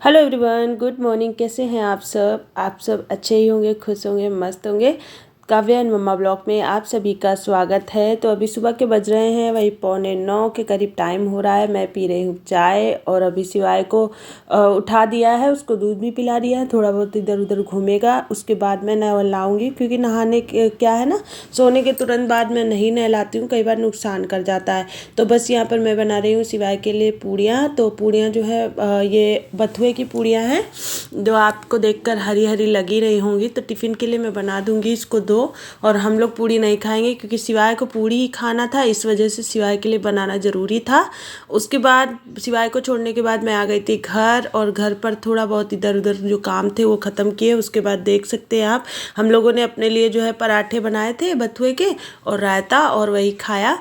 Hello everyone, good morning. कैसे हैं आप सब अच्छे ही होंगे, खुश होंगे, मस्त होंगे। काव्या एंड मम्मा ब्लॉग में आप सभी का स्वागत है। तो अभी सुबह के बज रहे हैं वही 8:45 के करीब टाइम हो रहा है। मैं पी रही हूँ चाय और अभी शिवाय को उठा दिया है, उसको दूध भी पिला दिया है। थोड़ा बहुत इधर उधर घूमेगा, उसके बाद मैं नहलाऊँगी, क्योंकि नहाने के क्या है ना, सोने के तुरंत बाद मैं नहीं नहलाती हूँ, कई बार नुकसान कर जाता है। तो बस यहाँ पर मैं बना रही हूँ शिवाय के लिए पूड़ियाँ। तो पूड़ियाँ जो है ये बथुए की पूड़ियाँ हैं, जो आपको देखकर हरी हरी लगी रही होंगी। तो टिफ़िन के लिए मैं बना दूँगी इसको दो। और हम लोग पूड़ी नहीं खाएंगे, क्योंकि शिवाय को पूड़ी ही खाना था, इस वजह से शिवाय के लिए बनाना ज़रूरी था। उसके बाद शिवाय को छोड़ने के बाद मैं आ गई थी घर, और घर पर थोड़ा बहुत इधर उधर जो काम थे वो ख़त्म किए। उसके बाद देख सकते हैं आप, हम लोगों ने अपने लिए जो है पराठे बनाए थे बथुए के, और रायता, और वही खाया।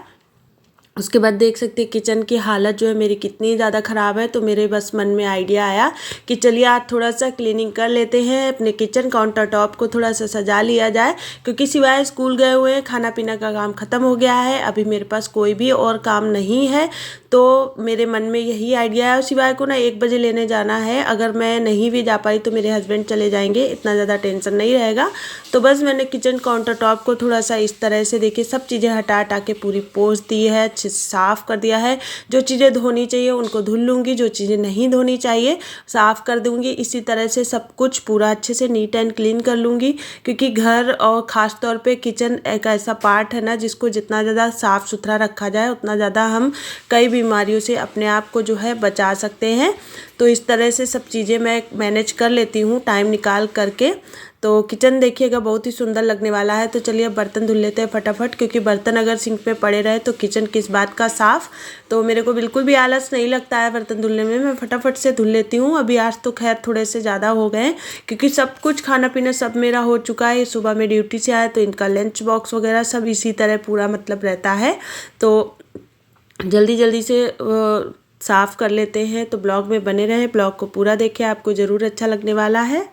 उसके बाद देख सकते हैं किचन की हालत जो है मेरी कितनी ज़्यादा ख़राब है। तो मेरे बस मन में आइडिया आया कि चलिए आज थोड़ा सा क्लीनिंग कर लेते हैं, अपने किचन काउंटर टॉप को थोड़ा सा सजा लिया जाए। क्योंकि सिवाय स्कूल गए हुए हैं, खाना पीना का काम ख़त्म हो गया है, अभी मेरे पास कोई भी और काम नहीं है। तो मेरे मन में यही आइडिया है। और सिवाय को ना 1 बजे लेने जाना है, अगर मैं नहीं भी जा पाई तो मेरे हस्बैंड चले जाएंगे, इतना ज़्यादा टेंशन नहीं रहेगा। तो बस मैंने किचन काउंटर टॉप को थोड़ा सा इस तरह से, देखिए, सब चीज़ें हटा हटा के पूरी पोंछ दी है, अच्छे से साफ़ कर दिया है। जो चीज़ें धोनी चाहिए उनको धुल लूँगी, जो चीज़ें नहीं धोनी चाहिए साफ़ कर दूँगी। इसी तरह से सब कुछ पूरा अच्छे से नीट एंड क्लीन कर लूँगी, क्योंकि घर और ख़ास तौर पे किचन एक ऐसा पार्ट है ना, जिसको जितना ज़्यादा साफ़ सुथरा रखा जाए उतना ज़्यादा हम कई बीमारियों से अपने आप को जो है बचा सकते हैं। तो इस तरह से सब चीज़ें मैं मैनेज कर लेती हूँ टाइम निकाल करके। तो किचन देखिएगा बहुत ही सुंदर लगने वाला है। तो चलिए अब बर्तन धुल लेते हैं फटाफट, क्योंकि बर्तन अगर सिंक में पड़े रहे तो किचन किस बात का साफ़। तो मेरे को बिल्कुल भी आलस नहीं लगता है बर्तन धुलने में, मैं फटाफट से धुल लेती हूँ। अभी आज तो खैर थोड़े से ज़्यादा हो गए, क्योंकि सब कुछ खाना पीना सब मेरा हो चुका है। सुबह में ड्यूटी से आया तो इनका लंच बॉक्स वगैरह सब इसी तरह पूरा मतलब रहता है। तो जल्दी जल्दी से साफ़ कर लेते हैं। तो ब्लॉग में बने रहें, ब्लॉग को पूरा देखें, आपको ज़रूर अच्छा लगने वाला है।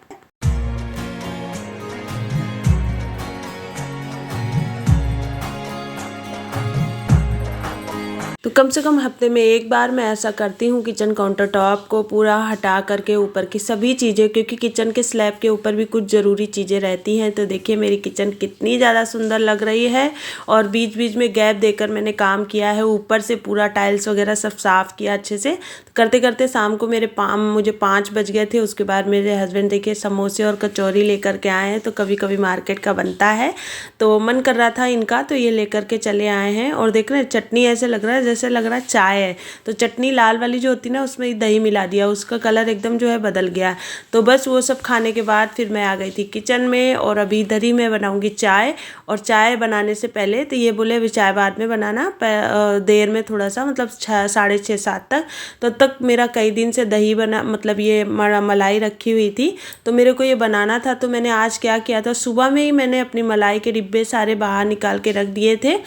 तो कम से कम हफ्ते में 1 बार मैं ऐसा करती हूँ, किचन काउंटर टॉप को पूरा हटा करके ऊपर की सभी चीज़ें, क्योंकि किचन के स्लैब के ऊपर भी कुछ ज़रूरी चीज़ें रहती हैं। तो देखिए मेरी किचन कितनी ज़्यादा सुंदर लग रही है, और बीच बीच में गैप देकर मैंने काम किया है। ऊपर से पूरा टाइल्स वगैरह सब साफ़ किया अच्छे से। करते करते शाम को मुझे 5 बज गए थे। उसके बाद मेरे हस्बैंड देखिए समोसे और कचौरी लेकर के आए हैं। तो कभी कभी मार्केट का बनता है, तो मन कर रहा था इनका, तो ये लेकर के चले आए हैं। और देख रहे हैं चटनी, ऐसे लग रहा है जैसे लग रहा है चाय है। तो चटनी लाल वाली जो होती है ना, उसमें दही मिला दिया, उसका कलर एकदम जो है बदल गया। तो बस वो सब खाने के बाद फिर मैं आ गई थी किचन में, और अभी इधर ही मैं बनाऊंगी चाय। और चाय बनाने से पहले तो ये बोले अभी चाय बाद में बनाना, देर में थोड़ा सा, मतलब 6, 6:30, 7 तक। तो तक मेरा कई दिन से दही बना, मतलब ये मलाई रखी हुई थी, तो मेरे को ये बनाना था। तो मैंने आज क्या किया था, सुबह में ही मैंने अपनी मलाई के डिब्बे सारे बाहर निकाल के रख दिए थे,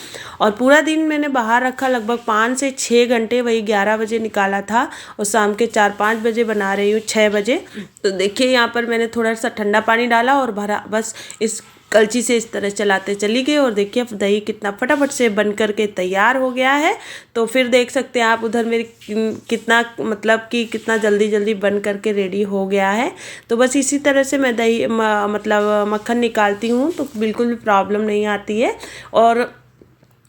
और पूरा दिन मैंने बाहर रखा, लगभग 5 से 6 घंटे, वही 11 बजे निकाला था, और शाम के 4-5 बजे बना रही हूँ, 6 बजे। तो देखिए यहाँ पर मैंने थोड़ा सा ठंडा पानी डाला और भरा, बस इस कलची से इस तरह चलाते चली गई, और देखिए अब दही कितना फटाफट से बन करके तैयार हो गया है। तो फिर देख सकते हैं आप उधर मेरी कितना, मतलब कि कितना जल्दी जल्दी बन करके रेडी हो गया है। तो बस इसी तरह से मैं दही मतलब मक्खन निकालती हूँ, तो बिल्कुल भी प्रॉब्लम नहीं आती है। और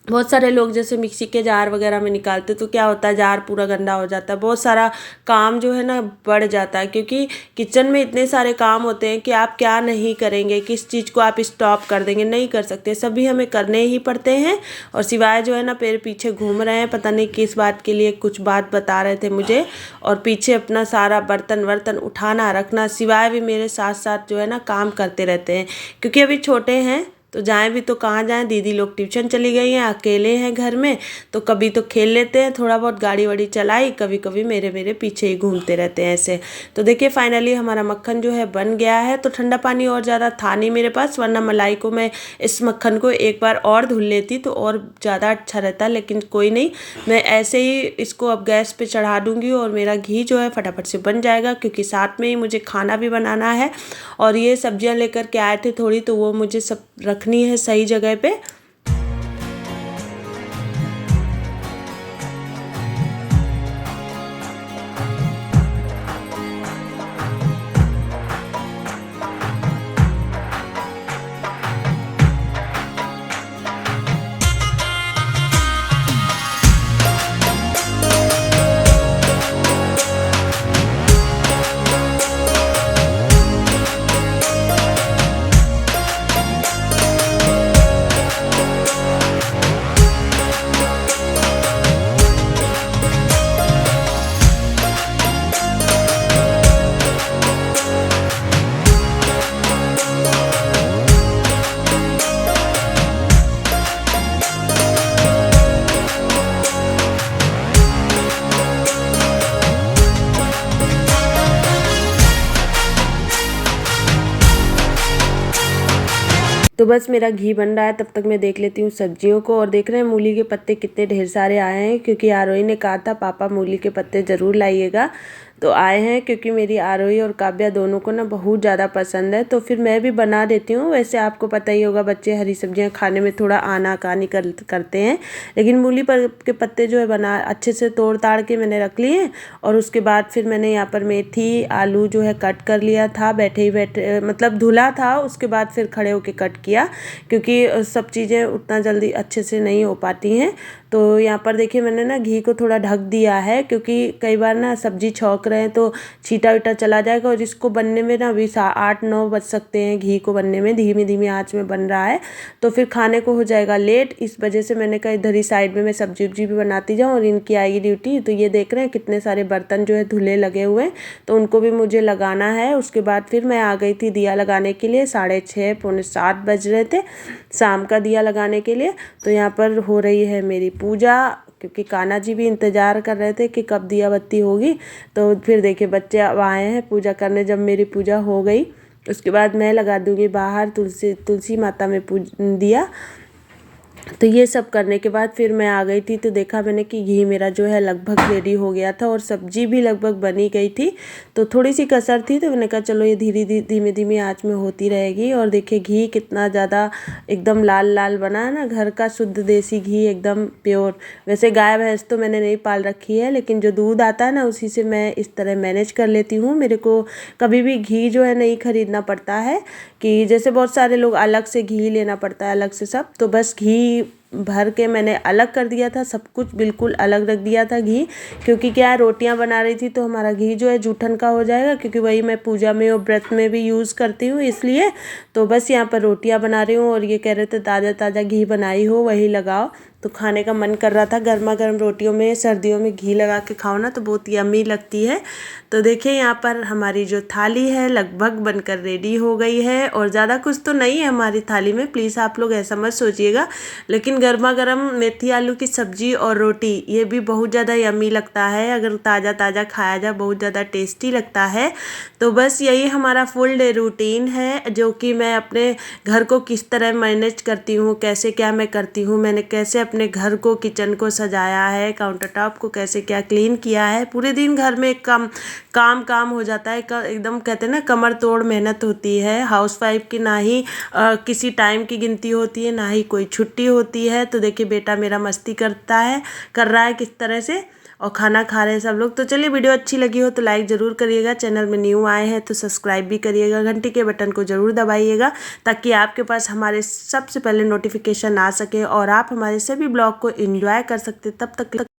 बहुत सारे लोग जैसे मिक्सी के जार वगैरह में निकालते, तो क्या होता है, जार पूरा गंदा हो जाता है, बहुत सारा काम जो है ना बढ़ जाता है। क्योंकि किचन में इतने सारे काम होते हैं कि आप क्या नहीं करेंगे, किस चीज़ को आप स्टॉप कर देंगे, नहीं कर सकते, सभी हमें करने ही पड़ते हैं। और सिवाय जो है ना मेरे पीछे घूम रहे हैं, पता नहीं किस बात के लिए, कुछ बात बता रहे थे मुझे। और पीछे अपना सारा बर्तन वर्तन उठाना रखना, सिवाय भी मेरे साथ साथ जो है ना काम करते रहते हैं। क्योंकि अभी छोटे हैं, तो जाएं भी तो कहाँ जाएं, दीदी लोग ट्यूशन चली गई हैं, अकेले हैं घर में। तो कभी तो खेल लेते हैं, थोड़ा बहुत गाड़ी वाड़ी चलाई, कभी कभी मेरे पीछे ही घूमते रहते हैं ऐसे। तो देखिए फाइनली हमारा मक्खन जो है बन गया है। तो ठंडा पानी और ज़्यादा था नहीं मेरे पास, वरना मलाई को मैं, इस मक्खन को एक बार और धुल लेती तो और ज़्यादा अच्छा रहता, लेकिन कोई नहीं, मैं ऐसे ही इसको अब गैस पे चढ़ा दूँगी, और मेरा घी जो है फटाफट से बन जाएगा। क्योंकि साथ में ही मुझे खाना भी बनाना है, और ये सब्जियाँ लेकर के आए थे थोड़ी, तो वो मुझे सब रखनी है सही जगह पे। तो बस मेरा घी बन रहा है, तब तक मैं देख लेती हूँ सब्जियों को। और देख रहे हैं मूली के पत्ते कितने ढेर सारे आए हैं, क्योंकि आरोही ने कहा था पापा मूली के पत्ते ज़रूर लाइएगा, तो आए हैं। क्योंकि मेरी आरोही और काव्या दोनों को ना बहुत ज़्यादा पसंद है, तो फिर मैं भी बना देती हूँ। वैसे आपको पता ही होगा बच्चे हरी सब्जियाँ खाने में थोड़ा आनाकानी करते हैं, लेकिन मूली के पत्ते जो है बना अच्छे से तोड़ ताड़ के मैंने रख लिए। और उसके बाद फिर मैंने यहाँ पर मेथी आलू जो है कट कर लिया था, बैठे ही बैठे मतलब धुला था, उसके बाद फिर खड़े होके कट किया, क्योंकि सब चीज़ें उतना जल्दी अच्छे से नहीं हो पाती हैं। तो यहाँ पर देखिए मैंने ना घी को थोड़ा ढक दिया है, क्योंकि कई बार ना सब्जी छौंक रहे हैं तो छीटा वीटा चला जाएगा, और इसको बनने में ना अभी 8-9 बज सकते हैं घी को बनने में, धीमी धीमी आंच में बन रहा है, तो फिर खाने को हो जाएगा लेट। इस वजह से मैंने कहा इधर ही साइड में मैं सब्जी उब्जी भी बनाती जाऊँ और इनकी आएगी ड्यूटी। तो ये देख रहे हैं कितने सारे बर्तन जो है धुले लगे हुए हैं, तो उनको भी मुझे लगाना है। उसके बाद फिर मैं आ गई थी दिया लगाने के लिए, 6:30 पौने 7 बज रहे थे शाम का दिया लगाने के लिए। तो यहाँ पर हो रही है मेरी पूजा, क्योंकि कान्हा जी भी इंतज़ार कर रहे थे कि कब दिया बत्ती होगी। तो फिर देखिए बच्चे अब आए हैं पूजा करने। जब मेरी पूजा हो गई उसके बाद मैं लगा दूँगी बाहर तुलसी माता में दिया। तो ये सब करने के बाद फिर मैं आ गई थी, तो देखा मैंने कि घी मेरा जो है लगभग रेडी हो गया था, और सब्जी भी लगभग बनी गई थी। तो थोड़ी सी कसर थी, तो मैंने कहा चलो ये धीमे धीमे आंच में होती रहेगी। और देखिए घी कितना ज़्यादा एकदम लाल लाल बना है ना, घर का शुद्ध देसी घी एकदम प्योर। वैसे गाय भैंस तो मैंने नहीं पाल रखी है, लेकिन जो दूध आता है ना उसी से मैं इस तरह मैनेज कर लेती हूँ। मेरे को कभी भी घी जो है नहीं खरीदना पड़ता है, कि जैसे बहुत सारे लोग अलग से घी लेना पड़ता है अलग से सब, तो बस घी भर के मैंने अलग कर दिया था, सब कुछ बिल्कुल अलग रख दिया था घी। क्योंकि क्या है रोटियां बना रही थी तो हमारा घी जो है जूठन का हो जाएगा, क्योंकि वही मैं पूजा में और व्रत में भी यूज़ करती हूँ इसलिए। तो बस यहाँ पर रोटियां बना रही हूँ, और ये कह रहे थे ताज़ा ताज़ा घी बनाई हो वही लगाओ, तो खाने का मन कर रहा था। गर्मा गर्म रोटियों में सर्दियों में घी लगा के खाओ ना तो बहुत यम्मी लगती है। तो देखिए यहाँ पर हमारी जो थाली है लगभग बनकर रेडी हो गई है, और ज़्यादा कुछ तो नहीं है हमारी थाली में, प्लीज़ आप लोग ऐसा मत सोचिएगा। लेकिन गर्मा गर्म मेथी आलू की सब्जी और रोटी ये भी बहुत ज़्यादा यम्मी लगता है, अगर ताज़ा ताज़ा खाया जाए बहुत ज़्यादा टेस्टी लगता है। तो बस यही हमारा फुल डे रूटीन है, जो कि मैं अपने घर को किस तरह मैनेज करती हूँ, कैसे क्या मैं करती हूँ, मैंने कैसे अपने घर को किचन को सजाया है, काउंटर टॉप को कैसे क्या क्लीन किया है। पूरे दिन घर में काम हो जाता है, एकदम कहते हैं ना कमर तोड़ मेहनत होती है हाउसवाइफ की। ना ही किसी टाइम की गिनती होती है, ना ही कोई छुट्टी होती है। तो देखिए बेटा मेरा मस्ती कर रहा है किस तरह से, और खाना खा रहे हैं सब लोग। तो चलिए वीडियो अच्छी लगी हो तो लाइक ज़रूर करिएगा, चैनल में न्यू आए हैं तो सब्सक्राइब भी करिएगा, घंटी के बटन को ज़रूर दबाइएगा, ताकि आपके पास हमारे सबसे पहले नोटिफिकेशन आ सके और आप हमारे सभी ब्लॉग को एंजॉय कर सकते। तब तक